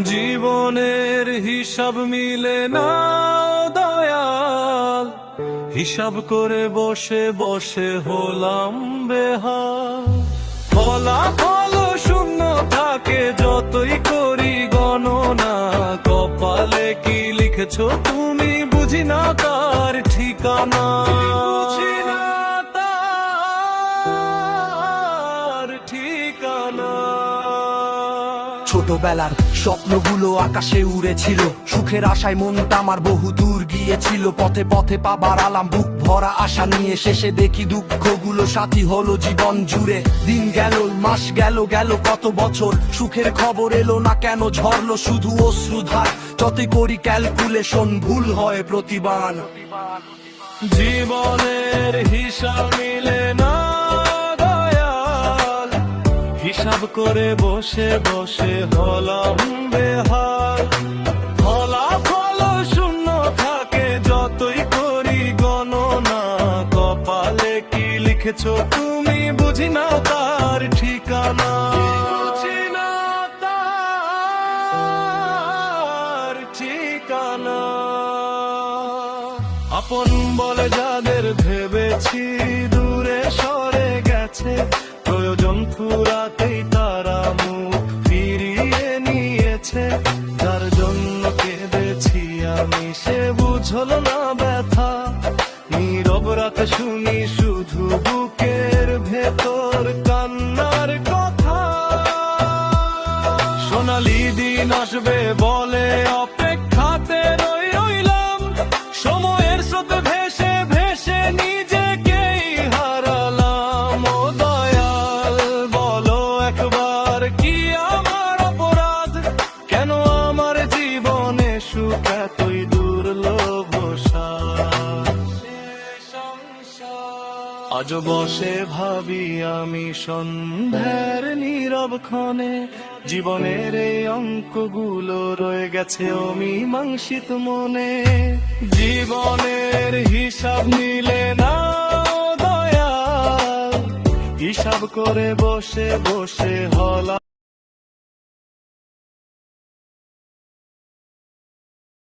জীবনের হিসাব মিলে না দয়াল, হিসাব করে বসে বসে হলাম বেহাল। ফলাফল শূন্য থাকে যতই করি গণনা, কপালে কি লিখেছো তুমি বুঝি না তার ঠিকানা। বুঝি না তার ঠিকানা। ছোটবেলার স্বপ্নগুলো আকাশে উড়েছিল, সুখের আশায় মনটা আমার বহু দূর গিয়েছিল। পথে পথে পাবার আলাম বুক ভরা আশা নিয়ে, শেষে দেখি দুঃখগুলো সাথী হলো জীবন জুড়ে। দিন গেল, মাস গেল, গেল কত বছর, সুখের খবর এলো না কেন, ঝরলো শুধু অশ্রুধার। যতই করি ক্যালকুলেশন ভুল হয় প্রতিবার। জীবনের হিসাব মিলে না দয়াল, হিসাব করে বসে বসে হলাম বেহাল। ফলাফল শূন্য থাকে যতই করি গণনা, কপালে কি লিখেছো তুমি বুঝি না তার ঠিকানা। বুঝি না তার ঠিকানা। আপন বলে যাদের ভেবেছি দূরে সরে গেছে, প্রয়োজন ফুরাতেই তারা মুখ ফিরিয়ে নিয়েছে। যার জন্য কেঁদেছি আমি সে বুঝল না ব্যথা, নীরব রাতে শুনি শুধু বুকের ভেতর কান্নার কথা। সোনালি দিন আসবে বলে অপেক্ষাতে রইলাম, সময়ের স্রোতে ভেসে ভেসে নিজেকেই হারালাম। ও দয়াল বলো একবার কি আমার অপরাধ, কেন আমার জীবনে সুখ এতই দুর্লভ আজ বসে ভাবি আমি সন্ধ্যার নীরব ক্ষণে, জীবনের এই অঙ্কগুলো রয়ে গেছে অমীমাংসিত মনে। জীবনের হিসাব নিলে না দয়াল, হিসাব করে বসে বসে হলা।